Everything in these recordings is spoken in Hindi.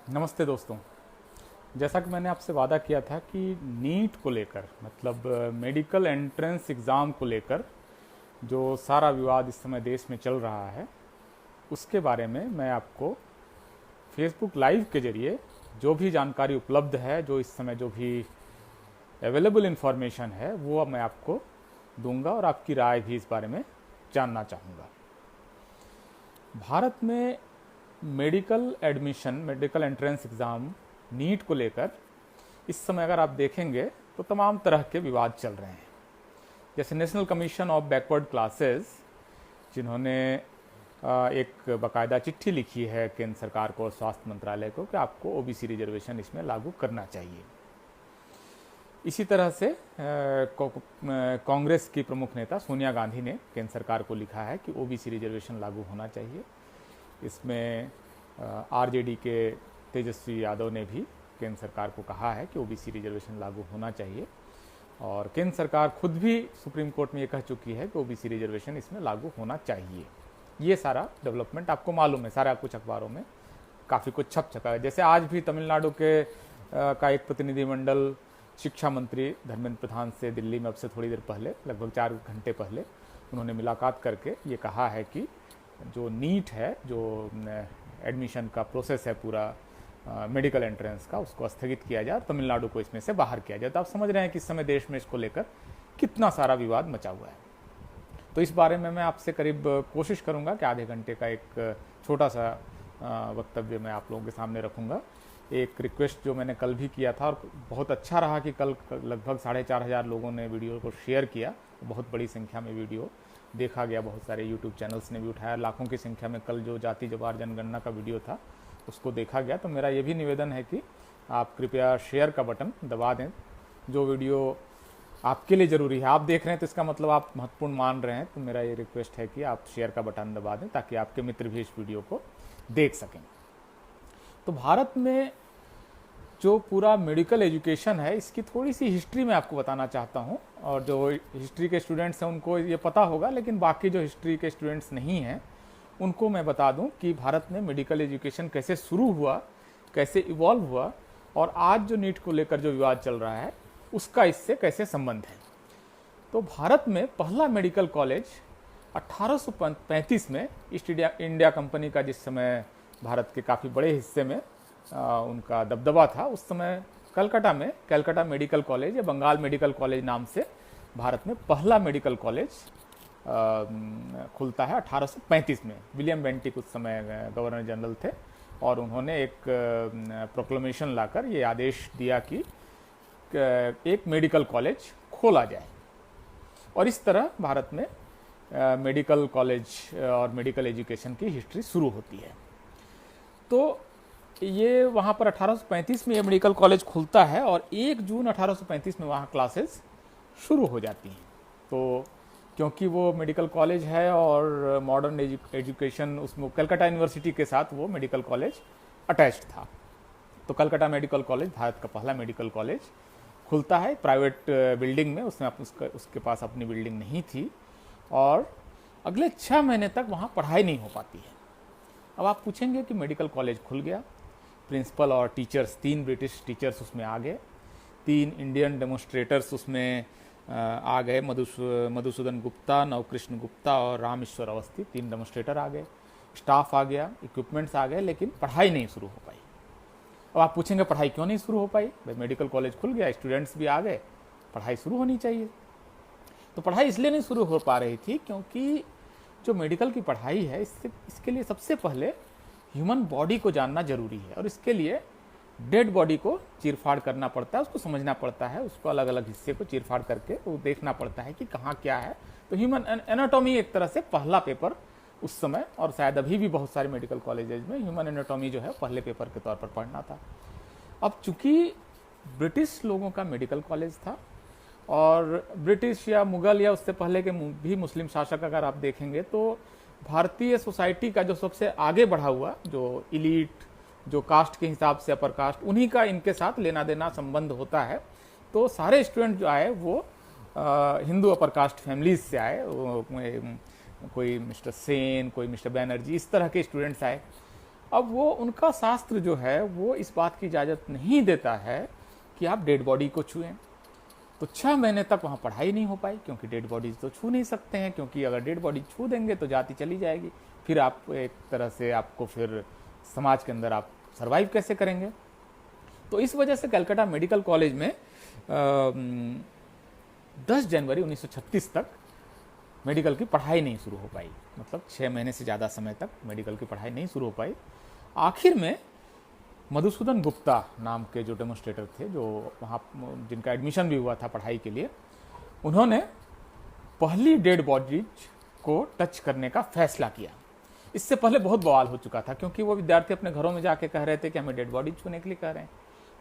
नमस्ते दोस्तों। जैसा कि मैंने आपसे वादा किया था कि नीट को लेकर मतलब मेडिकल एंट्रेंस एग्ज़ाम को लेकर जो सारा विवाद इस समय देश में चल रहा है उसके बारे में मैं आपको फेसबुक लाइव के जरिए जो भी जानकारी उपलब्ध है, जो इस समय जो भी अवेलेबल इन्फॉर्मेशन है वो अब मैं आपको दूंगा और आपकी राय भी इस बारे में जानना चाहूँगा। भारत में मेडिकल एंट्रेंस एग्ज़ाम नीट को लेकर इस समय अगर आप देखेंगे तो तमाम तरह के विवाद चल रहे हैं। जैसे national commission of backward classes, जिन्होंने एक बाकायदा चिट्ठी लिखी है केंद्र सरकार को और स्वास्थ्य मंत्रालय को कि आपको ओबीसी रिजर्वेशन इसमें लागू करना चाहिए। इसी तरह से कांग्रेस की प्रमुख नेता सोनिया गांधी ने केंद्र सरकार को लिखा है कि ओबीसी रिजर्वेशन लागू होना चाहिए। इसमें आरजेडी के तेजस्वी यादव ने भी केंद्र सरकार को कहा है कि ओबीसी रिजर्वेशन लागू होना चाहिए और केंद्र सरकार खुद भी सुप्रीम कोर्ट में ये कह चुकी है कि ओबीसी रिजर्वेशन इसमें लागू होना चाहिए। ये सारा डेवलपमेंट आपको मालूम है, सारा कुछ अखबारों में काफ़ी कुछ छप चुका है। जैसे आज भी तमिलनाडु के का एक प्रतिनिधिमंडल शिक्षा मंत्री धर्मेंद्र प्रधान से दिल्ली में अब से थोड़ी देर पहले, लगभग 4 घंटे पहले, उन्होंने मुलाकात करके ये कहा है कि जो नीट है, जो एडमिशन का प्रोसेस है पूरा मेडिकल एंट्रेंस का, उसको स्थगित किया जाए और तमिलनाडु को इसमें से बाहर किया जाए। तो आप समझ रहे हैं कि इस समय देश में इसको लेकर कितना सारा विवाद मचा हुआ है। तो इस बारे में मैं आपसे करीब कोशिश करूंगा कि आधे घंटे का एक छोटा सा वक्तव्य मैं आप लोगों के सामने रखूंगा। एक रिक्वेस्ट जो मैंने कल भी किया था और बहुत अच्छा रहा कि कल लगभग 4,500 लोगों ने वीडियो को शेयर किया। बहुत बड़ी संख्या में वीडियो देखा गया, बहुत सारे यूट्यूब चैनल्स ने भी उठाया, लाखों की संख्या में कल जो जाति जवार जनगणना का वीडियो था उसको देखा गया। तो मेरा ये भी निवेदन है कि आप कृपया शेयर का बटन दबा दें। जो वीडियो आपके लिए ज़रूरी है, आप देख रहे हैं तो इसका मतलब आप महत्वपूर्ण मान रहे हैं, तो मेरा ये रिक्वेस्ट है कि आप शेयर का बटन दबा दें ताकि आपके मित्र भी इस वीडियो को देख सकें। तो भारत में जो पूरा मेडिकल एजुकेशन है, इसकी थोड़ी सी हिस्ट्री मैं आपको बताना चाहता हूँ। और जो हिस्ट्री के स्टूडेंट्स हैं उनको ये पता होगा, लेकिन बाकी जो हिस्ट्री के स्टूडेंट्स नहीं हैं उनको मैं बता दूं कि भारत में मेडिकल एजुकेशन कैसे शुरू हुआ, कैसे इवॉल्व हुआ और आज जो नीट को लेकर जो विवाद चल रहा है उसका इससे कैसे संबंध है। तो भारत में पहला मेडिकल कॉलेज 1835 में ईस्ट इंडिया कंपनी का, जिस समय भारत के काफ़ी बड़े हिस्से में उनका दबदबा था, उस समय कलकत्ता में कलकत्ता मेडिकल कॉलेज या बंगाल मेडिकल कॉलेज नाम से भारत में पहला मेडिकल कॉलेज खुलता है 1835 में। विलियम बेंटिक उस समय गवर्नर जनरल थे और उन्होंने एक प्रोक्लेमेशन लाकर ये आदेश दिया कि एक मेडिकल कॉलेज खोला जाए और इस तरह भारत में मेडिकल कॉलेज और मेडिकल एजुकेशन की हिस्ट्री शुरू होती है। तो ये वहाँ पर 1835 में ये मेडिकल कॉलेज खुलता है और 1 जून 1835 में वहाँ क्लासेस शुरू हो जाती हैं। तो क्योंकि वो मेडिकल कॉलेज है और मॉडर्न एजुकेशन उसमें कलकत्ता यूनिवर्सिटी के साथ वो मेडिकल कॉलेज अटैच्ड था, तो कलकत्ता मेडिकल कॉलेज भारत का पहला मेडिकल कॉलेज खुलता है प्राइवेट बिल्डिंग में। उसमें उसके पास अपनी बिल्डिंग नहीं थी और अगले 6 महीने तक वहाँ पढ़ाई नहीं हो पाती है। अब आप पूछेंगे कि मेडिकल कॉलेज खुल गया, प्रिंसिपल और टीचर्स, 3 ब्रिटिश टीचर्स उसमें आ गए, 3 इंडियन डेमोन्स्ट्रेटर्स उसमें आ गए, मधुसूदन गुप्ता, नवकृष्ण गुप्ता और रामेश्वर अवस्थी, 3 डेमोन्स्ट्रेटर आ गए, स्टाफ आ गया, इक्विपमेंट्स आ गए, लेकिन पढ़ाई नहीं शुरू हो पाई। अब आप पूछेंगे पढ़ाई क्यों नहीं शुरू हो पाई? भाई मेडिकल कॉलेज खुल गया, स्टूडेंट्स भी आ गए, पढ़ाई शुरू होनी चाहिए। तो पढ़ाई इसलिए नहीं शुरू हो पा रही थी क्योंकि जो मेडिकल की पढ़ाई है इसके लिए सबसे पहले ह्यूमन बॉडी को जानना जरूरी है और इसके लिए डेड बॉडी को चीरफाड़ करना पड़ता है, उसको समझना पड़ता है, उसको अलग अलग हिस्से को चीरफाड़ करके वो देखना पड़ता है कि कहाँ क्या है। तो ह्यूमन एनाटॉमी एक तरह से पहला पेपर उस समय, और शायद अभी भी बहुत सारे मेडिकल कॉलेजेज में ह्यूमन एनाटॉमी जो है पहले पेपर के तौर पर पढ़ना था। अब चूंकि ब्रिटिश लोगों का मेडिकल कॉलेज था और ब्रिटिश या मुगल या उससे पहले के भी मुस्लिम शासक अगर आप देखेंगे तो भारतीय सोसाइटी का जो सबसे आगे बढ़ा हुआ, जो इलीट, जो कास्ट के हिसाब से अपर कास्ट, उन्हीं का इनके साथ लेना देना संबंध होता है। तो सारे स्टूडेंट जो आए वो हिंदू अपर कास्ट फैमिलीज से आए, कोई मिस्टर सेन, कोई मिस्टर बैनर्जी, इस तरह के स्टूडेंट्स आए अब वो उनका शास्त्र जो है वो इस बात की इजाज़त नहीं देता है कि आप डेड बॉडी को छुएं। तो 6 महीने तक वहाँ पढ़ाई नहीं हो पाई, क्योंकि डेड बॉडीज तो छू नहीं सकते हैं, क्योंकि अगर डेड बॉडी छू देंगे तो जाति चली जाएगी, फिर आप एक तरह से आपको फिर समाज के अंदर आप सर्वाइव कैसे करेंगे। तो इस वजह से कलकत्ता मेडिकल कॉलेज में 10 जनवरी 1936 तक मेडिकल की पढ़ाई नहीं शुरू हो पाई, मतलब 6 महीने से ज़्यादा समय तक मेडिकल की पढ़ाई नहीं शुरू हो पाई। आखिर में मधुसूदन गुप्ता नाम के जो डेमोन्स्ट्रेटर थे, जो वहाँ जिनका एडमिशन भी हुआ था पढ़ाई के लिए, उन्होंने पहली डेड बॉडीज को टच करने का फैसला किया। इससे पहले बहुत बवाल हो चुका था, क्योंकि वो विद्यार्थी अपने घरों में जाके कह रहे थे कि हमें डेड बॉडी छूने के लिए कह रहे हैं।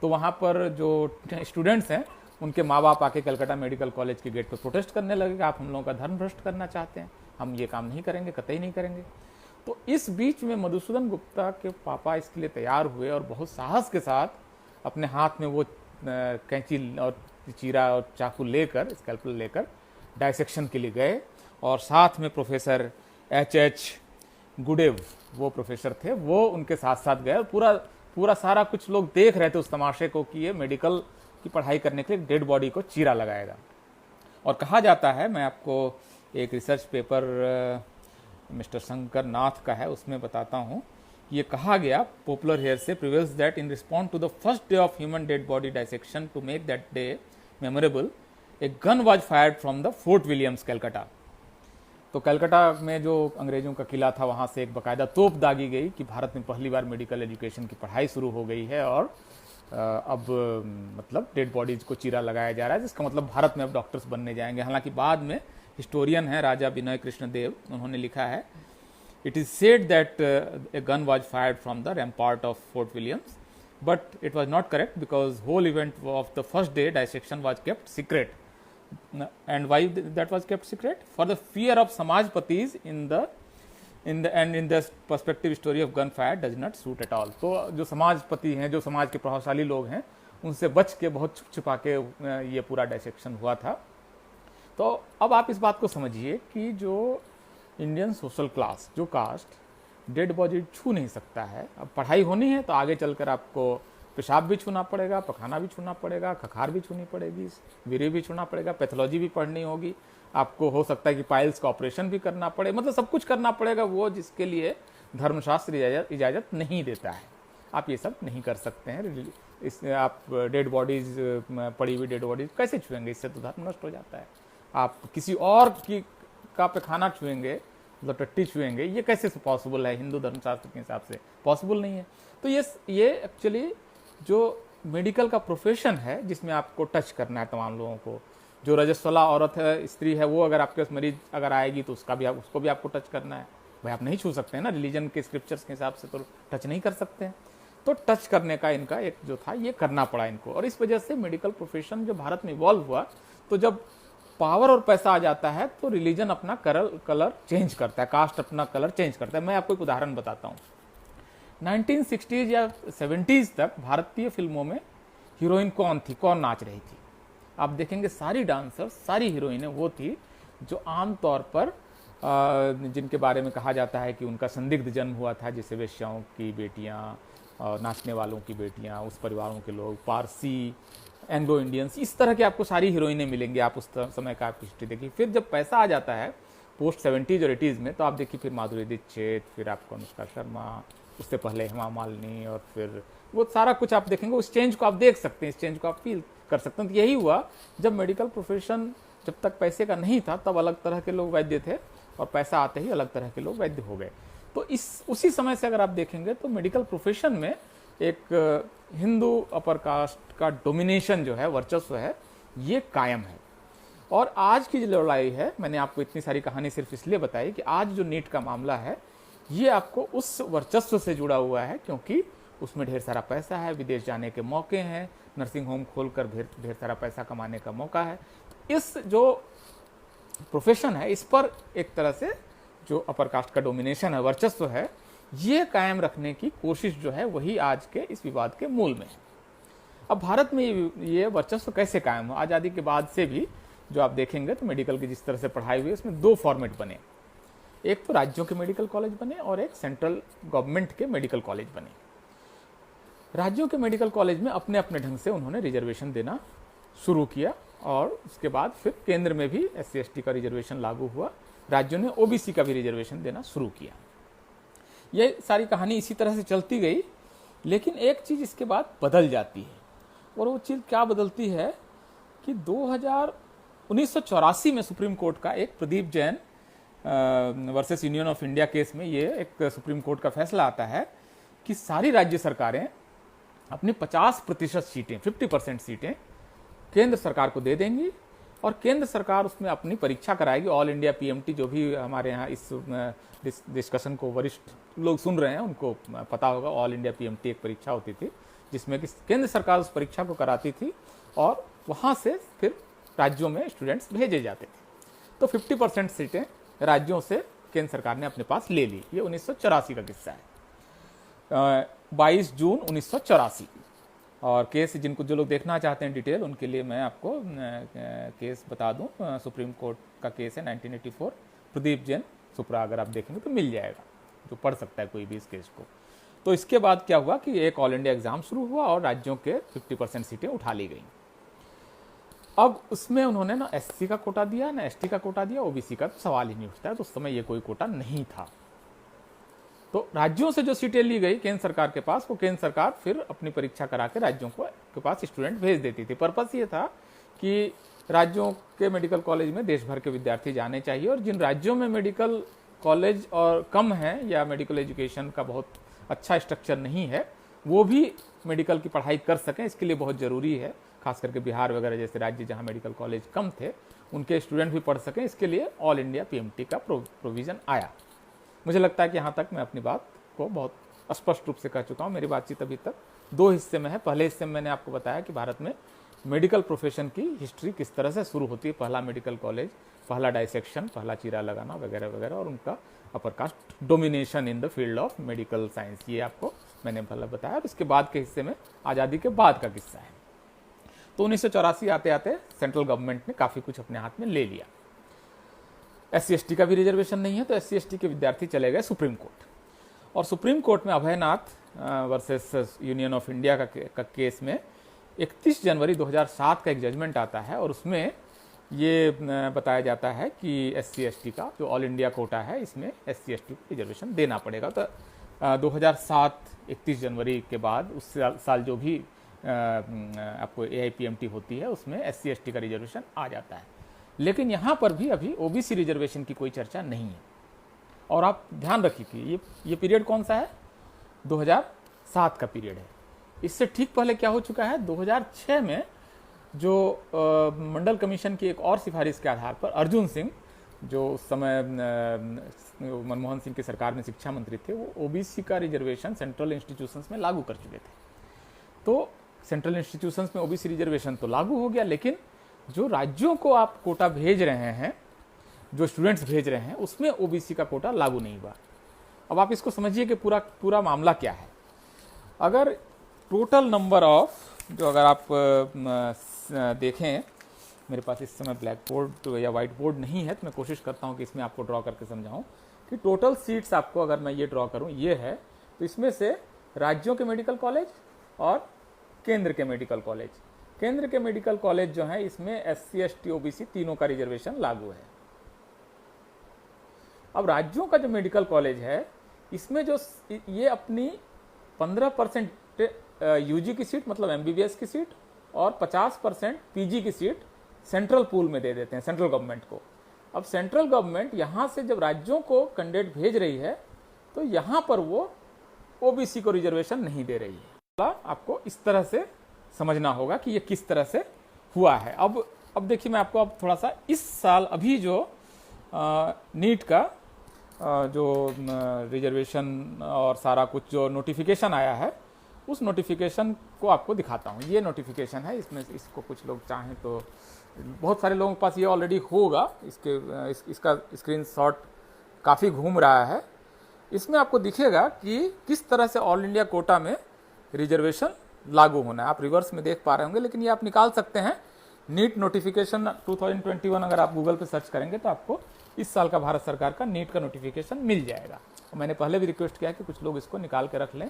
तो वहाँ पर जो स्टूडेंट्स हैं उनके माँ बाप आके कलकत्ता मेडिकल कॉलेज के गेट पर प्रोटेस्ट करने लगे कि आप हम लोगों का धर्म भ्रष्ट करना चाहते हैं, हम ये काम नहीं करेंगे, कतई नहीं करेंगे। तो इस बीच में मधुसूदन गुप्ता के पापा इसके लिए तैयार हुए और बहुत साहस के साथ अपने हाथ में वो कैंची और चीरा और चाकू लेकर, स्कैल्पल लेकर डायसेक्शन के लिए गए, और साथ में प्रोफेसर H.H. गुडेव, वो प्रोफेसर थे, वो उनके साथ साथ गए। और पूरा सारा कुछ लोग देख रहे थे उस तमाशे को कि ये मेडिकल की पढ़ाई करने के लिए डेड बॉडी को चीरा लगाएगा। और कहा जाता है, मैं आपको एक research paper mister Shankar Nath का है, उसमें बताता हूँ, ये कहा गया popular hearsay prevails that in response to the first day of human dead body dissection to make that day memorable, a gun was fired from the Fort Williams Calcutta. तो कलकत्ता में जो अंग्रेजों का किला था, वहाँ से एक बाकायदा तोप दागी गई कि भारत में पहली बार मेडिकल एजुकेशन की पढ़ाई शुरू हो गई है, और अब मतलब डेड बॉडीज को चीरा लगाया जा रहा है, जिसका मतलब भारत में अब डॉक्टर्स बनने जाएंगे। हालांकि बाद में हिस्टोरियन है राजा विनय कृष्ण देव, उन्होंने लिखा है, it is said that a gun was fired from the rampart of Fort Williams, but it was not correct because whole event of the first day dissection was kept secret. And why that was kept secret? For the fear of Samajpatis in the perspective story of gunfire does not suit at all. तो जो समाजपति हैं, जो समाज के प्रभावशाली लोग हैं, उनसे बच के बहुत छुप छुपा के ये पूरा डायसेक्शन हुआ था। तो अब आप इस बात को समझिए कि जो इंडियन सोशल क्लास, जो कास्ट डेड बॉडी छू नहीं सकता है, अब पढ़ाई होनी है तो आगे चलकर आपको पेशाब भी छूना पड़ेगा, पखाना भी छूना पड़ेगा, खखार भी छूनी पड़ेगी, वीर्य भी छूना पड़ेगा, पैथोलॉजी भी पढ़नी होगी, आपको हो सकता है कि पाइल्स का ऑपरेशन भी करना पड़े, मतलब सब कुछ करना पड़ेगा, वो जिसके लिए धर्मशास्त्र इजाज़त नहीं देता है। आप ये सब नहीं कर सकते हैं। इस आप डेड बॉडीज, पड़ी हुई डेड बॉडीज कैसे छुएंगे? इससे तो धर्म नष्ट हो जाता है। आप किसी और की का पैखाना छुएंगे, मतलब टट्टी छुएंगे, ये कैसे पॉसिबल है? हिंदू धर्मशास्त्र के हिसाब से पॉसिबल नहीं है। तो ये एक्चुअली जो मेडिकल का प्रोफेशन है, जिसमें आपको टच करना है तमाम लोगों को, जो रजस्वला औरत है, स्त्री है, वो अगर आपके पास मरीज अगर आएगी तो उसको भी आपको टच करना है। भाई आप नहीं छू सकते हैं ना, रिलीजन के स्क्रिप्चर्स के हिसाब से तो टच नहीं कर सकते हैं। तो टच करने का इनका एक जो था ये करना पड़ा इनको। और इस वजह से मेडिकल प्रोफेशन जो भारत में इवॉल्व हुआ, तो जब पावर और पैसा आ जाता है तो रिलीजन अपना कलर चेंज करता है, कास्ट अपना कलर चेंज करता है। मैं आपको एक उदाहरण बताता हूँ। 1960s या 70s तक भारतीय फिल्मों में हीरोइन कौन थी, कौन नाच रही थी? आप देखेंगे सारी डांसर, सारी हीरोइनें वो थी जो आमतौर पर जिनके बारे में कहा जाता है कि उनका संदिग्ध जन्म हुआ था, जैसे वेश्याओं की बेटियां, नाचने वालों की बेटियां, उस परिवारों के लोग, पारसी, एंग्लो इंडियंस, इस तरह की आपको सारी हीरोइनें मिलेंगी। आप उस समय का आप हिस्ट्री देखिए। फिर जब पैसा आ जाता है पोस्ट 70s और 80s में, तो आप देखिए फिर माधुरी दीक्षित, फिर आपको अनुष्का शर्मा, उससे पहले हेमा मालिनी, और फिर वो सारा कुछ आप देखेंगे। उस चेंज को आप देख सकते हैं, इस चेंज को आप फील कर सकते हैं। तो यही हुआ जब मेडिकल प्रोफेशन, जब तक पैसे का नहीं था तब अलग तरह के लोग वैद्य थे, और पैसा आते ही अलग तरह के लोग वैद्य हो गए। तो उसी समय से अगर आप देखेंगे तो मेडिकल प्रोफेशन में एक हिंदू अपर कास्ट का डोमिनेशन जो है, वर्चस्व है, ये कायम है। और आज की जो लड़ाई है, मैंने आपको इतनी सारी कहानी सिर्फ इसलिए बताई कि आज जो नीट का मामला है ये आपको उस वर्चस्व से जुड़ा हुआ है, क्योंकि उसमें ढेर सारा पैसा है, विदेश जाने के मौके हैं, नर्सिंग होम खोलकर ढेर सारा पैसा कमाने का मौका है। इस जो प्रोफेशन है, इस पर एक तरह से जो अपर कास्ट का डोमिनेशन है, वर्चस्व है, ये कायम रखने की कोशिश जो है वही आज के इस विवाद के मूल में है। अब भारत में ये वर्चस्व कैसे कायम हो? आज़ादी के बाद से भी जो आप देखेंगे तो मेडिकल की जिस तरह से पढ़ाई हुई, उसमें 2 फॉर्मेट बने। एक तो राज्यों के मेडिकल कॉलेज बने और एक सेंट्रल गवर्नमेंट के मेडिकल कॉलेज बने। राज्यों के मेडिकल कॉलेज में अपने अपने ढंग से उन्होंने रिजर्वेशन देना शुरू किया और उसके बाद फिर केंद्र में भी SC/ST का रिजर्वेशन लागू हुआ, राज्यों ने OBC का भी रिजर्वेशन देना शुरू किया। ये सारी कहानी इसी तरह से चलती गई, लेकिन एक चीज़ इसके बाद बदल जाती है, और वो चीज़ क्या बदलती है कि 1984 में सुप्रीम कोर्ट का एक Pradeep Jain versus union of India case में ये एक सुप्रीम कोर्ट का फैसला आता है कि सारी राज्य सरकारें अपनी 50% सीटें, 50% सीटें केंद्र सरकार को दे देंगी और केंद्र सरकार उसमें अपनी परीक्षा कराएगी। ऑल इंडिया PMT, जो भी हमारे यहाँ इस डिस्कशन को वरिष्ठ लोग सुन रहे हैं उनको पता होगा, ऑल इंडिया PMT एक परीक्षा होती थी जिसमें कि केंद्र सरकार उस परीक्षा को कराती थी और वहाँ से फिर राज्यों में स्टूडेंट्स भेजे जाते थे। तो 50% सीटें राज्यों से केंद्र सरकार ने अपने पास ले ली। ये 1984 का किस्सा है, 22 जून 1984। और केस जिनको जो लोग देखना चाहते हैं डिटेल, उनके लिए मैं आपको केस बता दूं। सुप्रीम कोर्ट का केस है 1984, प्रदीप जैन सुप्रा, अगर आप देखेंगे तो मिल जाएगा, जो पढ़ सकता है कोई भी इस केस को। तो इसके बाद क्या हुआ कि एक ऑल इंडिया एग्जाम शुरू हुआ और राज्यों के 50% सीटें उठा ली गई। अब उसमें उन्होंने ना SC का कोटा दिया, ना ST का कोटा दिया, OBC का तो सवाल ही नहीं उठता है। तो उस समय ये कोई कोटा नहीं था। तो राज्यों से जो सीटें ली गई केंद्र सरकार के पास, वो केंद्र सरकार फिर अपनी परीक्षा करा के राज्यों के पास स्टूडेंट भेज देती थी। पर्पस ये था कि राज्यों के मेडिकल कॉलेज में देश भर के विद्यार्थी जाने चाहिए, और जिन राज्यों में मेडिकल कॉलेज और कम है या मेडिकल एजुकेशन का बहुत अच्छा स्ट्रक्चर नहीं है, वो भी मेडिकल की पढ़ाई कर सकें। इसके लिए बहुत ज़रूरी है, खास करके बिहार वगैरह जैसे राज्य जहाँ मेडिकल कॉलेज कम थे, उनके स्टूडेंट भी पढ़ सकें। इसके लिए ऑल इंडिया PMT का प्रोविज़न आया। मुझे लगता है कि यहाँ तक मैं अपनी बात को बहुत स्पष्ट रूप से कह चुका हूँ। मेरी बातचीत अभी तक 2 हिस्से में है। पहले हिस्से में मैंने आपको बताया कि भारत में मेडिकल प्रोफेशन की हिस्ट्री किस तरह से शुरू होती है, पहला मेडिकल कॉलेज, पहला डाइसेक्शन, पहला चीरा लगाना वगैरह वगैरह, और उनका upper caste domination in the field of medical science, ये आपको मैंने पहले बताया। और इसके बाद के हिस्से में आज़ादी के बाद का किस्सा है। तो 1984 आते आते सेंट्रल गवर्नमेंट ने काफ़ी कुछ अपने हाथ में ले लिया। SC/ST का भी रिजर्वेशन नहीं है, तो SC/ST के विद्यार्थी चले गए सुप्रीम कोर्ट, और सुप्रीम कोर्ट में Abhaynath versus union of India का केस में 31 जनवरी 2007 का एक जजमेंट आता है, और उसमें ये बताया जाता है कि SC/ST का जो ऑल इंडिया कोटा है, इसमें SC/ST को रिजर्वेशन देना पड़ेगा। तो 2007 31 जनवरी के बाद उस साल जो भी आपको AIPMT होती है, उसमें SC/ST का रिजर्वेशन आ जाता है। लेकिन यहाँ पर भी अभी OBC रिजर्वेशन की कोई चर्चा नहीं है। और आप ध्यान रखिए कि ये पीरियड कौन सा है, 2007 का पीरियड है। इससे ठीक पहले क्या हो चुका है, 2006 में जो मंडल कमीशन की एक और सिफारिश के आधार पर अर्जुन सिंह, जो उस समय मनमोहन सिंह की सरकार में शिक्षा मंत्री थे, वो OBC का रिजर्वेशन सेंट्रल इंस्टीट्यूशंस में लागू कर चुके थे। तो सेंट्रल इंस्टीट्यूशंस में OBC रिजर्वेशन तो लागू हो गया, लेकिन जो राज्यों को आप कोटा भेज रहे हैं, जो स्टूडेंट्स भेज रहे हैं, उसमें OBC का कोटा लागू नहीं हुआ। अब आप इसको समझिए कि पूरा मामला क्या है। अगर टोटल नंबर ऑफ, जो अगर आप देखें, मेरे पास इस समय ब्लैक बोर्ड या वाइट बोर्ड नहीं है, तो मैं कोशिश करता हूं कि इसमें आपको ड्रॉ करके समझाऊं कि टोटल सीट्स आपको, अगर मैं ये ड्रॉ करूं, ये है, तो इसमें से राज्यों के मेडिकल कॉलेज और केंद्र के मेडिकल कॉलेज, केंद्र के मेडिकल कॉलेज जो है, इसमें SC/ST OBC तीनों का रिजर्वेशन लागू है। अब राज्यों का जो मेडिकल कॉलेज है, इसमें जो ये अपनी 15% UG की सीट, मतलब MBBS की सीट, और 50% PG की सीट सेंट्रल पूल में दे देते हैं सेंट्रल गवर्नमेंट को। अब सेंट्रल गवर्नमेंट यहाँ से जब राज्यों को कैंडिडेट भेज रही है, तो यहाँ पर वो OBC को रिजर्वेशन नहीं दे रही है। आपको इस तरह से समझना होगा कि ये किस तरह से हुआ है। अब देखिए, मैं आपको अब थोड़ा सा इस साल अभी जो नीट का जो रिजर्वेशन और सारा कुछ जो नोटिफिकेशन आया है, उस नोटिफिकेशन को आपको दिखाता हूँ। ये नोटिफिकेशन है, इसमें इसको कुछ लोग चाहें तो, बहुत सारे लोगों के पास ये ऑलरेडी होगा, इसका स्क्रीनशॉट काफ़ी घूम रहा है। इसमें आपको दिखेगा कि किस तरह से ऑल इंडिया कोटा में रिजर्वेशन लागू होना है। आप रिवर्स में देख पा रहे होंगे, लेकिन ये आप निकाल सकते हैं। नीट नोटिफिकेशन 2021 अगर आप गूगल पे सर्च करेंगे तो आपको इस साल का भारत सरकार का नीट का नोटिफिकेशन मिल जाएगा। और मैंने पहले भी रिक्वेस्ट किया कि कुछ लोग इसको निकाल के रख लें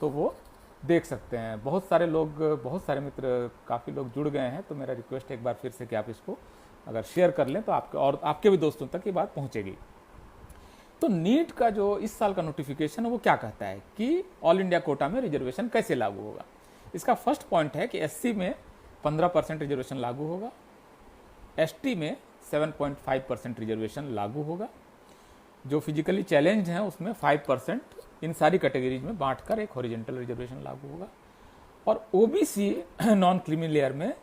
तो वो देख सकते हैं। बहुत सारे लोग, बहुत सारे मित्र, काफ़ी लोग जुड़ गए हैं, तो मेरा रिक्वेस्ट एक बार फिर से कि आप इसको अगर शेयर कर लें तो आपके और आपके भी दोस्तों तक ये बात पहुंचेगी। तो नीट का जो इस साल का नोटिफिकेशन है वो क्या कहता है कि ऑल इंडिया कोटा में रिजर्वेशन कैसे लागू होगा। इसका फर्स्ट पॉइंट है कि एससी में 15% रिजर्वेशन लागू होगा, एसटी में 7.5% रिजर्वेशन लागू होगा, जो फिजिकली चैलेंज हैं उसमें 5% इन सारी कैटेगरीज में बांटकर एक हॉरिजेंटल रिजर्वेशन लागू होगा, और ओबीसी नॉन क्रीमी लेयर में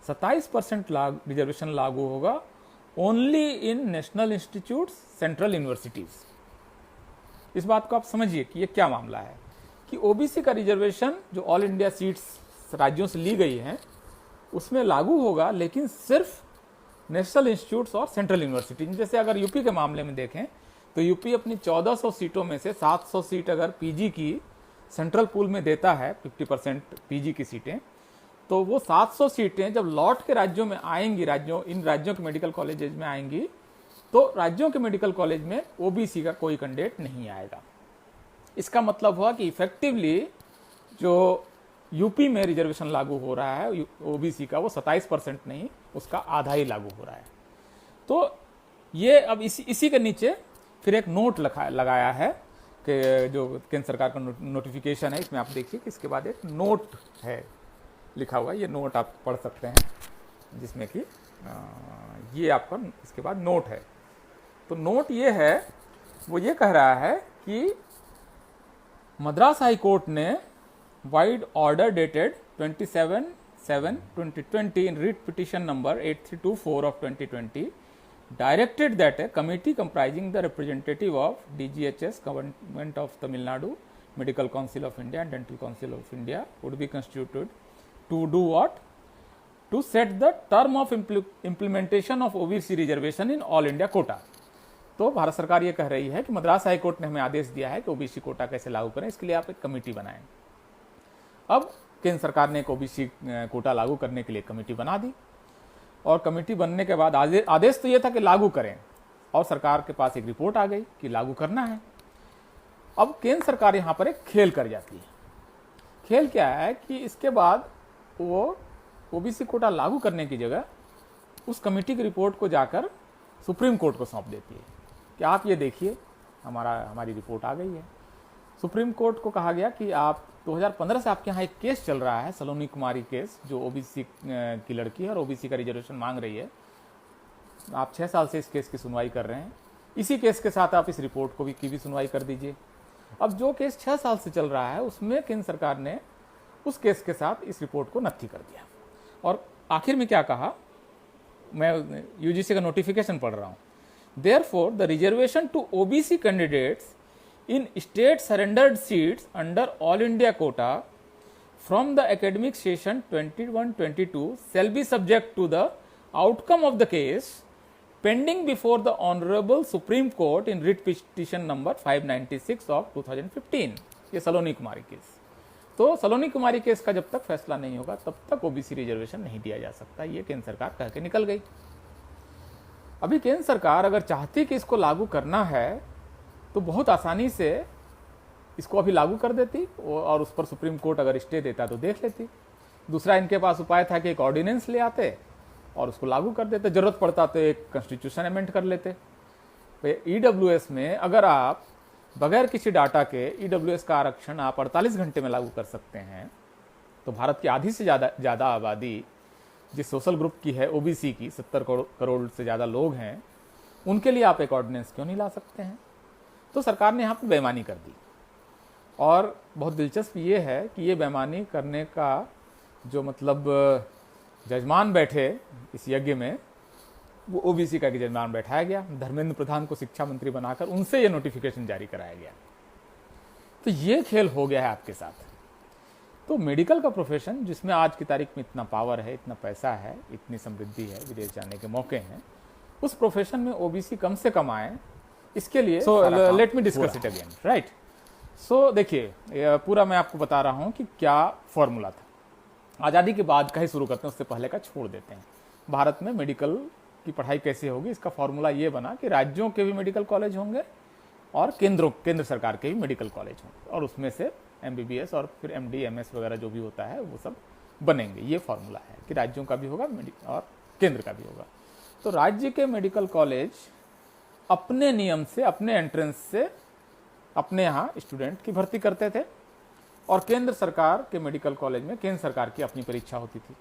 27% रिजर्वेशन लागू होगा only in national institutes, central universities. इस बात को आप समझिए कि ये क्या मामला है कि ओबीसी का रिजर्वेशन जो ऑल इंडिया सीट्स राज्यों से ली गई हैं उसमें लागू होगा, लेकिन सिर्फ नेशनल इंस्टीट्यूट्स और सेंट्रल यूनिवर्सिटी। जैसे अगर यूपी के मामले में देखें तो यूपी अपनी 1400 सीटों में से 700 सीट अगर पीजी की सेंट्रल पूल में देता है, 50% पीजी की सीटें, तो वो 700 सीटें जब लौट के राज्यों में आएंगी, इन राज्यों के मेडिकल कॉलेजेस में आएंगी, तो राज्यों के मेडिकल कॉलेज में ओबीसी का कोई कैंडिडेट नहीं आएगा। इसका मतलब हुआ कि इफेक्टिवली जो यूपी में रिजर्वेशन लागू हो रहा है ओबीसी का, वो 27% नहीं, उसका आधा ही लागू हो रहा है। तो ये अब इसी के नीचे फिर एक नोट लगाया है कि जो केंद्र सरकार का नोटिफिकेशन है, इसमें आप देखिए कि इसके बाद एक नोट है लिखा हुआ है। ये नोट आप पढ़ सकते हैं, जिसमें कि ये आपका इसके बाद नोट है। तो नोट ये है, वो ये कह रहा है कि मद्रास हाई कोर्ट ने wide order dated 27/7/2020 in writ petition number 8324 of 2020 directed that a committee comprising the representative of DGHS, Government of Tamil Nadu, Medical Council of India and Dental Council of India would be constituted to do what? To set the term of implementation of OBC reservation in all India quota। तो भारत सरकार ये कह रही है कि मद्रास हाई कोर्ट ने हमें आदेश दिया है कि ओबीसी कोटा कैसे लागू करें, इसके लिए आप एक कमेटी बनाएं। अब केंद्र सरकार ने एक ओबीसी कोटा लागू करने के लिए कमेटी बना दी, और कमेटी बनने के बाद आदेश तो ये था कि लागू करें, और सरकार के पास एक रिपोर्ट आ गई कि लागू करना है। अब केंद्र सरकार यहाँ पर एक खेल कर जाती है। खेल क्या है कि इसके बाद वो ओबीसी कोटा लागू करने की जगह उस कमेटी की रिपोर्ट को जाकर सुप्रीम कोर्ट को सौंप देती है कि आप ये देखिए, हमारी रिपोर्ट आ गई है। सुप्रीम कोर्ट को कहा गया कि आप 2015 से आपके यहाँ एक केस चल रहा है, सलोनी कुमारी केस, जो ओबीसी की लड़की है और ओबीसी का रिजर्वेशन मांग रही है। आप 6 साल से इस केस की सुनवाई कर रहे हैं, इसी केस के साथ आप इस रिपोर्ट को की भी सुनवाई कर दीजिए। अब जो केस 6 साल से चल रहा है उसमें केंद्र सरकार ने उस केस के साथ इस रिपोर्ट को नत्थी कर दिया, और आखिर में क्या कहा, मैं यूजीसी का नोटिफिकेशन पढ़ रहा हूं। Therefore the reservation to OBC candidates in state surrendered seats under all India quota from the academic session 21-22 shall be subject to the outcome of the case pending before the Honorable Supreme Court in writ petition number 596 of 2015। ये सलोनी कुमारी केस। तो सलोनी कुमारी केस का जब तक फैसला नहीं होगा तब तक ओबीसी रिजर्वेशन नहीं दिया जा सकता, ये केंद्र सरकार कह के निकल गई। अभी केंद्र सरकार अगर चाहती कि इसको लागू करना है तो बहुत आसानी से इसको अभी लागू कर देती, और उस पर सुप्रीम कोर्ट अगर स्टे देता तो देख लेती। दूसरा इनके पास उपाय था कि एक ऑर्डिनेंस ले आते और उसको लागू कर देते, जरूरत पड़ता तो एक कॉन्स्टिट्यूशन अमेंड कर लेते। ईडब्ल्यूएस में अगर आप बगैर किसी डाटा के ईडब्ल्यूएस का आरक्षण आप 48 घंटे में लागू कर सकते हैं, तो भारत की आधी से ज़्यादा आबादी जिस सोशल ग्रुप की है, ओबीसी की 70 करोड़ से ज़्यादा लोग हैं, उनके लिए आप एक ऑर्डिनेंस क्यों नहीं ला सकते हैं? तो सरकार ने यहाँ पर बेईमानी कर दी, और बहुत दिलचस्प ये है कि ये बेईमानी करने का जो मतलब जजमान बैठे इस यज्ञ में, वो ओबीसी का जजमान बैठाया गया, धर्मेंद्र प्रधान को शिक्षा मंत्री बनाकर उनसे ये नोटिफिकेशन जारी कराया गया। तो ये खेल हो गया है आपके साथ। तो मेडिकल का प्रोफेशन, जिसमें आज की तारीख में इतना पावर है, इतना पैसा है, इतनी समृद्धि है, विदेश जाने के मौके हैं, उस प्रोफेशन में ओबीसी कम से कम आए, इसके लिए let me discuss it again, right. So देखिए, पूरा मैं आपको बता रहा हूं कि क्या फॉर्मूला था। आज़ादी के बाद का ही शुरू करते हैं, उससे पहले का छोड़ देते हैं। भारत में मेडिकल की पढ़ाई कैसे होगी, इसका फॉर्मूला ये बना कि राज्यों के भी मेडिकल कॉलेज होंगे और केंद्र सरकार के भी मेडिकल कॉलेज होंगे, और उसमें से MBBS और फिर MD MS वगैरह जो भी होता है वो सब बनेंगे। ये फॉर्मूला है कि राज्यों का भी होगा और केंद्र का भी होगा। तो राज्य के मेडिकल कॉलेज अपने नियम से, अपने एंट्रेंस से अपने यहाँ स्टूडेंट की भर्ती करते थे, और केंद्र सरकार के मेडिकल कॉलेज में केंद्र सरकार की अपनी परीक्षा होती थी।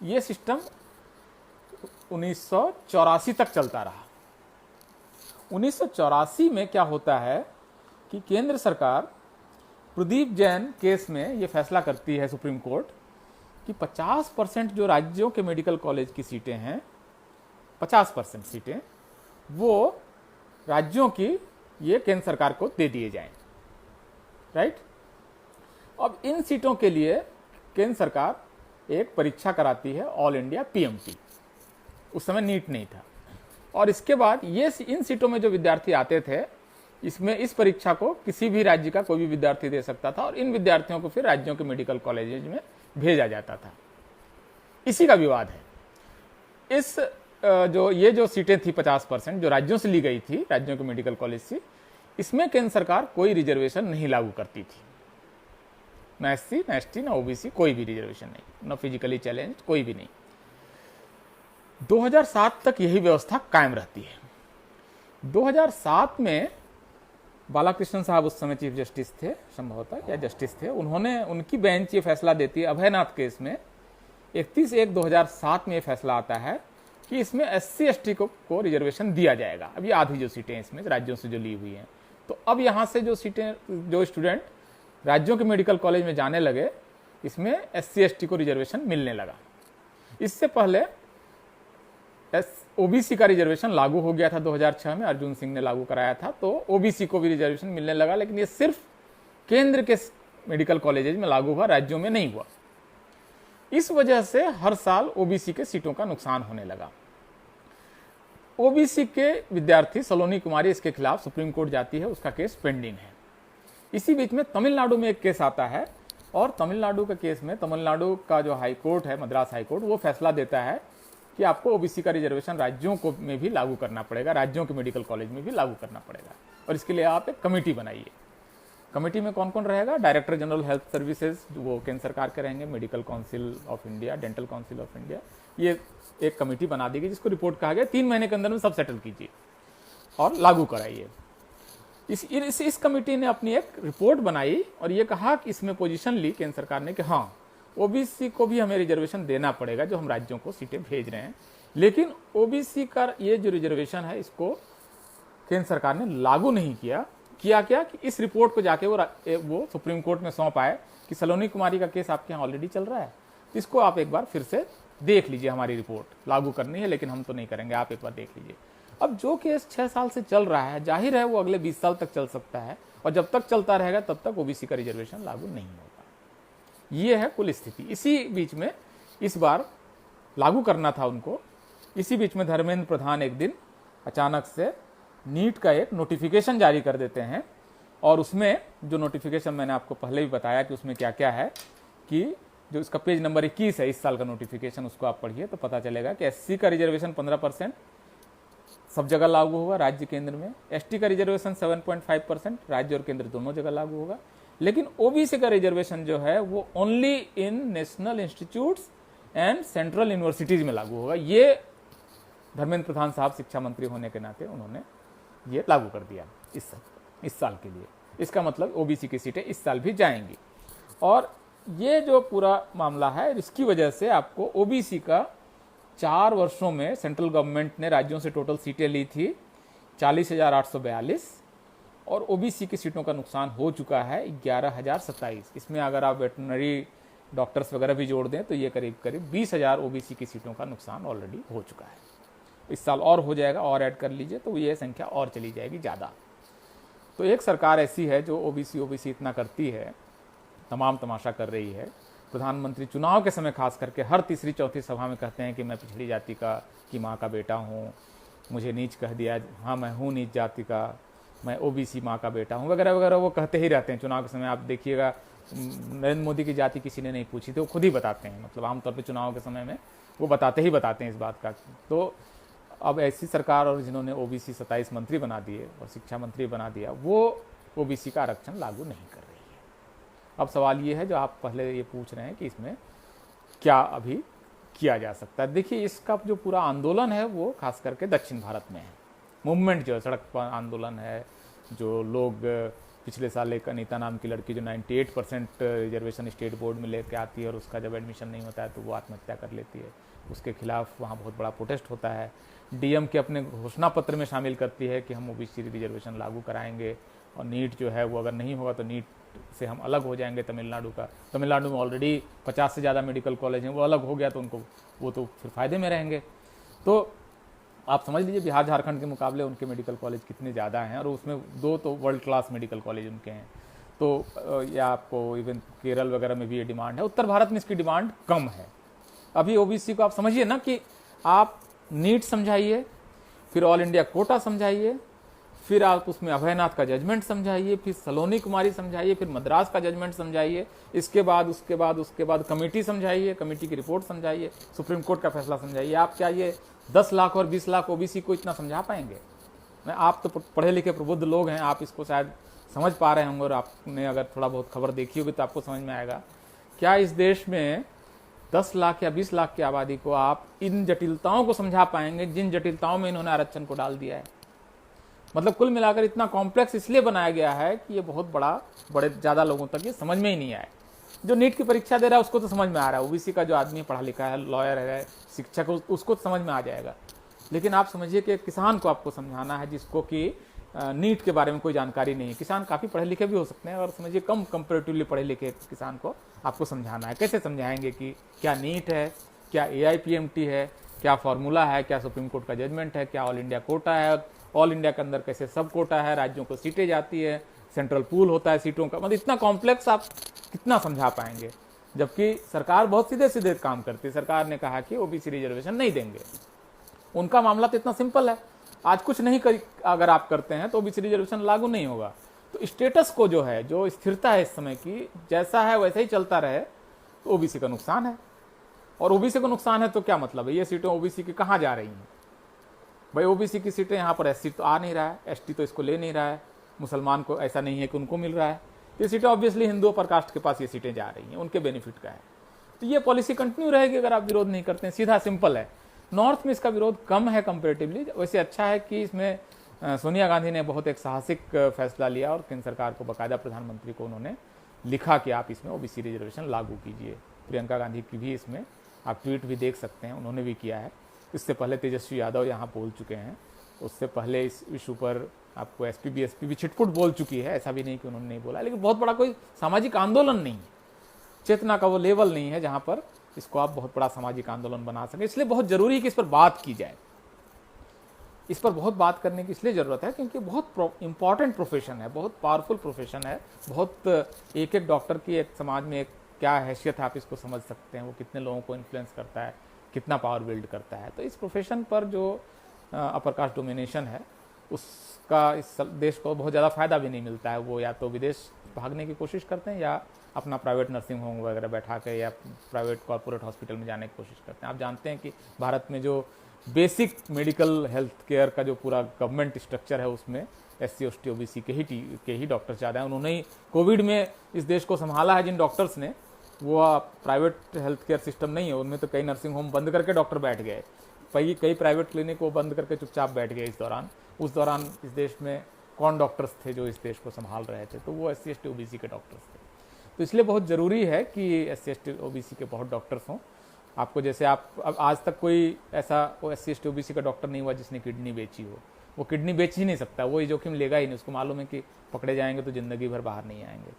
ये सिस्टम 1984 तक चलता रहा। 1984 में क्या होता है कि केंद्र सरकार प्रदीप जैन केस में ये फैसला करती है सुप्रीम कोर्ट कि 50% जो राज्यों के मेडिकल कॉलेज की सीटें हैं, 50% सीटें वो राज्यों की ये केंद्र सरकार को दे दिए जाएं, राइट। अब इन सीटों के लिए केंद्र सरकार एक परीक्षा कराती है, ऑल इंडिया PMT। उस समय नीट नहीं था। और इसके बाद ये इन सीटों में जो विद्यार्थी आते थे, इसमें इस परीक्षा को किसी भी राज्य का कोई भी विद्यार्थी दे सकता था, और इन विद्यार्थियों को फिर राज्यों के मेडिकल कॉलेज में भेजा जाता था। इसी का विवाद है। इस जो सीटें थी 50% जो राज्यों से ली गई थी, राज्यों के मेडिकल कॉलेज से, इसमें केंद्र सरकार कोई रिजर्वेशन नहीं लागू करती थी। न SC, न ST, न OBC, कोई भी रिजर्वेशन नहीं, न फिजिकली चैलेंज, कोई भी नहीं। 2007 तक यही व्यवस्था कायम रहती है। 2007 में बालाकृष्णन साहब उस समय चीफ जस्टिस थे, संभवतः, या जस्टिस थे, उनकी बेंच ये फैसला देती है अभयनाथ केस में। 31/1/2007 में ये फैसला आता है कि इसमें SC ST को रिजर्वेशन दिया जाएगा। अब ये आधी जो सीटें इसमें राज्यों से जो ली हुई हैं, तो अब यहाँ से जो स्टूडेंट राज्यों के मेडिकल कॉलेज में जाने लगे, इसमें SC ST को रिजर्वेशन मिलने लगा। इससे पहले OBC का रिजर्वेशन लागू हो गया था 2006 में, अर्जुन सिंह ने लागू कराया था, तो OBC को भी रिजर्वेशन मिलने लगा, लेकिन ये सिर्फ केंद्र के मेडिकल कॉलेजेस में लागू हुआ, राज्यों में नहीं हुआ। इस वजह से हर साल OBC के सीटों का नुकसान होने लगा। OBC के विद्यार्थी सलोनी कुमारी इसके खिलाफ सुप्रीम कोर्ट जाती है, उसका केस पेंडिंग है। इसी बीच में तमिलनाडु में एक केस आता है, और तमिलनाडु के केस में तमिलनाडु का जो हाई कोर्ट है, मद्रास हाई कोर्ट, वो फैसला देता है कि आपको OBC का रिजर्वेशन राज्यों को में भी लागू करना पड़ेगा, राज्यों के मेडिकल कॉलेज में भी लागू करना पड़ेगा, और इसके लिए आप एक कमेटी बनाइए। कमेटी में कौन कौन रहेगा? डायरेक्टर जनरल हेल्थ सर्विसेज, वो केंद्र सरकार के रहेंगे, medical council of India, dental council of India, ये एक कमेटी बना दी गई, जिसको रिपोर्ट कहा गया 3 महीने के अंदर में सब सेटल कीजिए और लागू कराइए। इस कमेटी ने अपनी एक रिपोर्ट बनाई और ये कहा कि इसमें पोजीशन ली केंद्र सरकार ने कि हाँ, OBC को भी हमें रिजर्वेशन देना पड़ेगा जो हम राज्यों को सीटें भेज रहे हैं, लेकिन OBC का ये जो रिजर्वेशन है इसको केंद्र सरकार ने लागू नहीं किया। क्या कि इस रिपोर्ट को जाके वो सुप्रीम कोर्ट में सौंप आए कि सलोनी कुमारी का केस आपके यहाँ ऑलरेडी चल रहा है, तो इसको आप एक बार फिर से देख लीजिए, हमारी रिपोर्ट लागू करनी है लेकिन हम तो नहीं करेंगे, आप एक बार देख लीजिए। अब जो केस 6 साल से चल रहा है, जाहिर है वो अगले 20 साल तक चल सकता है, और जब तक चलता रहेगा तब तक OBC का रिजर्वेशन लागू नहीं होगा। ये है कुल स्थिति। इसी बीच में इस बार लागू करना था उनको। इसी बीच में धर्मेंद्र प्रधान एक दिन अचानक से नीट का एक नोटिफिकेशन जारी कर देते हैं, और उसमें जो नोटिफिकेशन मैंने आपको पहले भी बताया कि उसमें क्या क्या है, कि जो इसका पेज नंबर 21 है इस साल का नोटिफिकेशन, उसको आप पढ़िए तो पता चलेगा कि SC का रिजर्वेशन 15% सब जगह लागू होगा राज्य केंद्र में, ST का रिजर्वेशन 7.5% राज्य और केंद्र दोनों जगह लागू होगा, लेकिन OBC का रिजर्वेशन जो है वो only in national institutes and central universities में लागू होगा। ये धर्मेंद्र प्रधान साहब शिक्षा मंत्री होने के नाते उन्होंने ये लागू कर दिया इस साल के लिए। इसका मतलब OBC की सीटें इस साल भी जाएंगी, और ये जो पूरा मामला है इसकी वजह से आपको OBC का 4 वर्षों में सेंट्रल गवर्नमेंट ने राज्यों से टोटल सीटें ली थी 40,842, और OBC की सीटों का नुकसान हो चुका है 11,027। इसमें अगर आप वेटरनरी डॉक्टर्स वगैरह भी जोड़ दें तो ये करीब 20,000 OBC की सीटों का नुकसान ऑलरेडी हो चुका है। इस साल और हो जाएगा, और ऐड कर लीजिए तो ये संख्या और चली जाएगी ज़्यादा। तो एक सरकार ऐसी है जो OBC इतना करती है, तमाम तमाशा कर रही है। प्रधानमंत्री चुनाव के समय खास करके हर तीसरी चौथी सभा में कहते हैं कि मैं पिछड़ी जाति की माँ का बेटा हूँ, मुझे नीच कह दिया, हाँ मैं हूँ नीच जाति का, मैं OBC माँ का बेटा हूँ, वगैरह वगैरह वो कहते ही रहते हैं चुनाव के समय। आप देखिएगा नरेंद्र मोदी की जाति किसी ने नहीं पूछी थी, वो खुद ही बताते हैं, मतलब आमतौर पर चुनाव के समय में वो बताते हैं इस बात का। तो अब ऐसी सरकार और जिन्होंने ओबीसी 27 मंत्री बना दिए और शिक्षा मंत्री बना दिया, वो ओबीसी का आरक्षण लागू नहीं कर रही है। अब सवाल ये है जो आप पहले ये पूछ रहे हैं कि इसमें क्या अभी किया जा सकता है। देखिए, इसका जो पूरा आंदोलन है वो खास करके दक्षिण भारत में है। मूवमेंट जो है, सड़क पर आंदोलन है, जो लोग पिछले साल एक अनीता नाम की लड़की जो 98% रिजर्वेशन स्टेट बोर्ड में लेके आती है और उसका जब एडमिशन नहीं होता है तो वो आत्महत्या कर लेती है, उसके खिलाफ वहाँ बहुत बड़ा प्रोटेस्ट होता है। डीएम के अपने घोषणा पत्र में शामिल करती है कि हम ओबीसी रिजर्वेशन लागू कराएंगे और नीट जो है वो अगर नहीं होगा तो नीट से हम अलग हो जाएंगे तमिलनाडु का। तमिलनाडु में ऑलरेडी 50 से ज़्यादा मेडिकल कॉलेज हैं, वो अलग हो गया तो उनको वो तो फिर फायदे में रहेंगे। तो आप समझ लीजिए बिहार झारखंड के मुकाबले उनके मेडिकल कॉलेज कितने ज़्यादा हैं, और उसमें 2 तो वर्ल्ड क्लास मेडिकल कॉलेज उनके हैं। तो या आपको इवन केरल वगैरह में भी ये डिमांड है, उत्तर भारत में इसकी डिमांड कम है। अभी ओबीसी को आप समझिए ना कि आप नीट समझाइए, फिर ऑल इंडिया कोटा समझाइए, फिर आप उसमें अभयनाथ का जजमेंट समझाइए, फिर सलोनी कुमारी समझाइए, फिर मद्रास का जजमेंट समझाइए, उसके बाद कमेटी समझाइए, कमेटी की रिपोर्ट समझाइए, सुप्रीम कोर्ट का फैसला समझाइए। आप क्या ये 10 लाख और 20 लाख ओबीसी को इतना समझा पाएंगे? आप तो पढ़े लिखे प्रबुद्ध लोग हैं, आप इसको शायद समझ पा रहे होंगे, और आपने अगर थोड़ा बहुत खबर देखी होगी तो आपको समझ में आएगा। क्या इस देश में 10 लाख या 20 लाख की आबादी को आप इन जटिलताओं को समझा पाएंगे जिन जटिलताओं में इन्होंने आरक्षण को डाल दिया है? मतलब कुल मिलाकर इतना कॉम्प्लेक्स इसलिए बनाया गया है कि ये बहुत बड़े ज़्यादा लोगों तक ये समझ में ही नहीं आए। जो नीट की परीक्षा दे रहा है उसको तो समझ में आ रहा है, ओबीसी का जो आदमी पढ़ा लिखा है, लॉयर है, शिक्षक, उसको तो समझ में आ जाएगा। लेकिन आप समझिए कि किसान को आपको समझाना है जिसको कि नीट के बारे में कोई जानकारी नहीं है। किसान काफ़ी पढ़े लिखे भी हो सकते हैं, और समझिए कम कंपेरेटिवली पढ़े लिखे किसान को आपको समझाना है। कैसे समझाएंगे कि क्या नीट है, क्या AIPMT है, क्या फॉर्मूला है, क्या सुप्रीम कोर्ट का जजमेंट है, क्या ऑल इंडिया कोटा है, ऑल इंडिया के अंदर कैसे सब कोटा है, राज्यों को सीटें जाती है, सेंट्रल पूल होता है सीटों का। मतलब इतना कॉम्प्लेक्स आप कितना समझा पाएंगे? जबकि सरकार बहुत सीधे सीधे काम करती है। सरकार ने कहा कि ओबीसी रिजर्वेशन नहीं देंगे, उनका मामला तो इतना सिंपल है, आज कुछ नहीं अगर आप करते हैं तो ओबीसी रिजर्वेशन लागू नहीं होगा। तो स्टेटस को जो है, जो स्थिरता है इस समय की, जैसा है वैसे ही चलता रहे तो ओबीसी का नुकसान है। और ओबीसी को नुकसान है तो क्या मतलब है? ये सीटें ओबीसी की कहाँ जा रही हैं भाई? ओबीसी की सीटें यहाँ पर SC तो आ नहीं रहा है, ST तो इसको ले नहीं रहा है, मुसलमान को ऐसा नहीं है कि उनको मिल रहा है। ये सीटें ऑब्वियसली हिंदू पर कास्ट के पास ये सीटें जा रही हैं, उनके बेनिफिट का है। तो ये पॉलिसी कंटिन्यू रहेगी अगर आप विरोध नहीं करते हैं। सीधा सिंपल है। नॉर्थ में इसका विरोध कम है कंपेरेटिवली। वैसे अच्छा है कि इसमें सोनिया गांधी ने बहुत एक साहसिक फैसला लिया और केंद्र सरकार को, बाकायदा प्रधानमंत्री को उन्होंने लिखा कि आप इसमें ओबीसी रिजर्वेशन लागू कीजिए। प्रियंका गांधी की भी इसमें आप ट्वीट भी देख सकते हैं, उन्होंने भी किया है। इससे पहले तेजस्वी यादव यहाँ बोल चुके हैं, उससे पहले इस इशू पर आपको SP भी छिटपुट बोल चुकी है। ऐसा भी नहीं कि उन्होंने नहीं बोला, लेकिन बहुत बड़ा कोई सामाजिक आंदोलन नहीं है, चेतना का वो लेवल नहीं है जहाँ पर इसको आप बहुत बड़ा सामाजिक आंदोलन बना सकें। इसलिए बहुत जरूरी है कि इस पर बात की जाए। इस पर बहुत बात करने की इसलिए ज़रूरत है क्योंकि बहुत इंपॉर्टेंट प्रोफेशन है, बहुत पावरफुल प्रोफेशन है। बहुत एक डॉक्टर की एक समाज में एक क्या हैसियत है, आप इसको समझ सकते हैं। वो कितने लोगों को इन्फ्लुएंस करता है, कितना पावर बिल्ड करता है। तो इस प्रोफेशन पर जो अपर कास्ट डोमिनेशन है, उसका इस देश को बहुत ज़्यादा फायदा भी नहीं मिलता है। वो या तो विदेश भागने की कोशिश करते हैं या अपना प्राइवेट नर्सिंग होम वगैरह बैठा के या प्राइवेट कॉर्पोरेट हॉस्पिटल में जाने की कोशिश करते हैं। आप जानते हैं कि भारत में जो बेसिक मेडिकल हेल्थ केयर का जो पूरा गवर्नमेंट स्ट्रक्चर है उसमें SC ST OBC के ही डॉक्टर ज़्यादा हैं। उन्होंने ही कोविड में इस देश को संभाला है। जिन डॉक्टर्स ने, वो प्राइवेट हेल्थ केयर सिस्टम नहीं है, उनमें तो कई नर्सिंग होम बंद करके डॉक्टर बैठ गए, कई प्राइवेट क्लिनिक को बंद करके चुपचाप बैठ गए उस दौरान इस देश में कौन डॉक्टर्स थे जो इस देश को संभाल रहे थे? तो वो SC ST OBC के डॉक्टर्स थे। तो इसलिए बहुत ज़रूरी है कि SC ST OBC के बहुत डॉक्टर्स हों। आपको जैसे अब आज तक कोई ऐसा SC ST OBC का डॉक्टर नहीं हुआ जिसने किडनी बेची हो। वो किडनी बेच ही नहीं सकता, वो ये जोखिम लेगा ही नहीं। उसको मालूम है कि पकड़े जाएंगे तो ज़िंदगी भर बाहर नहीं आएंगे।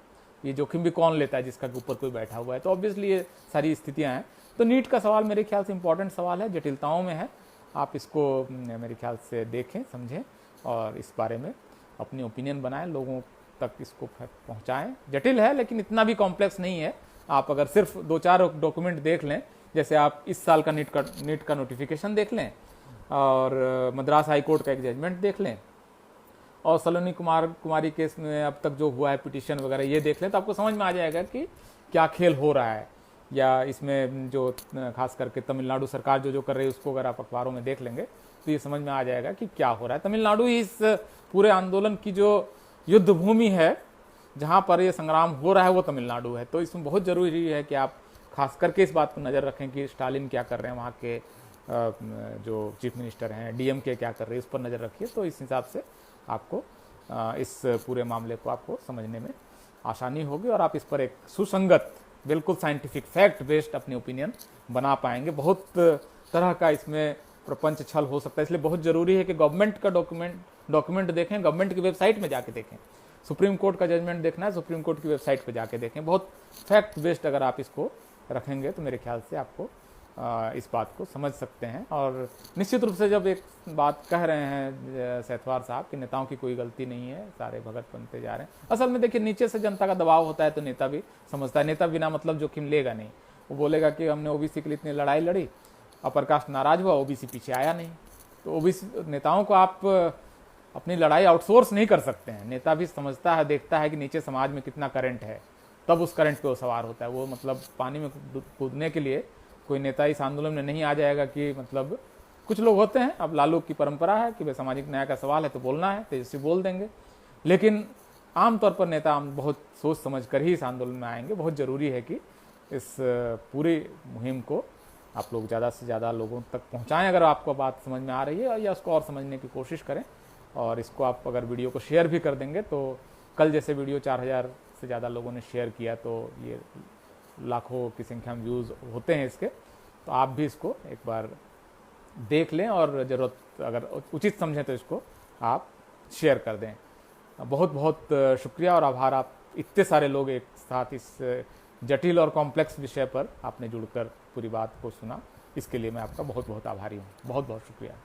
ये जोखिम भी कौन लेता है? जिसका ऊपर कोई बैठा हुआ है। तो ऑब्वियसली ये सारी स्थितियाँ हैं। तो नीट का सवाल मेरे ख्याल से इंपॉर्टेंट सवाल है, जटिलताओं में है। आप इसको मेरे ख्याल से देखें, समझें और इस बारे में अपनी ओपिनियन बनाएं, लोगों तक इसको पहुंचाएं। जटिल है लेकिन इतना भी कॉम्प्लेक्स नहीं है। आप अगर सिर्फ 2-4 डॉक्यूमेंट देख लें, जैसे आप इस साल का नीट का नोटिफिकेशन देख लें और मद्रास हाई कोर्ट का एक जजमेंट देख लें और सलोनी कुमारी केस में अब तक जो हुआ है पिटीशन वगैरह, ये देख लें तो आपको समझ में आ जाएगा कि क्या खेल हो रहा है। या इसमें जो खास करके तमिलनाडु सरकार जो कर रही है उसको अगर आप अखबारों में देख लेंगे तो ये समझ में आ जाएगा कि क्या हो रहा है। तमिलनाडु ही इस पूरे आंदोलन की जो युद्ध भूमि है, जहाँ पर ये संग्राम हो रहा है, वो तमिलनाडु है। तो इसमें बहुत ज़रूरी है कि आप खास करके इस बात पर नज़र रखें कि स्टालिन क्या कर रहे हैं, वहाँ के जो चीफ मिनिस्टर हैं, डीएमके क्या कर रहे हैं, इस पर नज़र रखिए। तो इस हिसाब से आपको इस पूरे मामले को आपको समझने में आसानी होगी और आप इस पर एक सुसंगत, बिल्कुल साइंटिफिक, फैक्ट बेस्ड अपनी ओपिनियन बना पाएंगे। बहुत तरह का इसमें प्रपंच छल हो सकता है, इसलिए बहुत ज़रूरी है कि गवर्नमेंट का डॉक्यूमेंट देखें, गवर्नमेंट की वेबसाइट में जाके देखें। सुप्रीम कोर्ट का जजमेंट देखना है, सुप्रीम कोर्ट की वेबसाइट पर जाके देखें। बहुत फैक्ट बेस्ड अगर आप इसको रखेंगे तो मेरे ख्याल से आपको इस बात को समझ सकते हैं। और निश्चित रूप से जब एक बात कह रहे हैं सेतवार साहब कि नेताओं की कोई गलती नहीं है, सारे भगत बनते जा रहे हैं, असल में देखिए नीचे से जनता का दबाव होता है तो नेता भी समझता है। नेता बिना मतलब जोखिम लेगा नहीं, वो बोलेगा कि हमने ओबीसी के लिए इतनी लड़ाई लड़ी, अपर कास्ट नाराज हुआ, ओबीसी पीछे आया नहीं। तो ओबीसी नेताओं को आप अपनी लड़ाई आउटसोर्स नहीं कर सकते हैं। नेता भी समझता है, देखता है कि नीचे समाज में कितना करंट है, तब उस करंट पे वो सवार होता है। वो मतलब पानी में कूदने के लिए कोई नेता इस आंदोलन में नहीं आ जाएगा कि मतलब कुछ लोग होते हैं, अब लालू की परंपरा है कि भाई सामाजिक न्याय का सवाल है तो बोलना है, तेजस्वी बोल देंगे, लेकिन आमतौर पर नेता बहुत सोच समझ कर ही इस आंदोलन में आएंगे। बहुत ज़रूरी है कि इस पूरी मुहिम को आप लोग ज़्यादा से ज़्यादा लोगों तक पहुँचाएँ। अगर आपको बात समझ में आ रही है या उसको और समझने की कोशिश करें, और इसको आप अगर वीडियो को शेयर भी कर देंगे तो कल जैसे वीडियो 4000 से ज़्यादा लोगों ने शेयर किया, तो ये लाखों की संख्या में व्यूज़ होते हैं इसके। तो आप भी इसको एक बार देख लें और ज़रूरत अगर उचित समझें तो इसको आप शेयर कर दें। बहुत बहुत शुक्रिया और आभार, आप इतने सारे लोग एक साथ इस जटिल और कॉम्प्लेक्स विषय पर आपने जुड़कर पूरी बात को सुना, इसके लिए मैं आपका बहुत बहुत आभारी हूँ। बहुत बहुत शुक्रिया।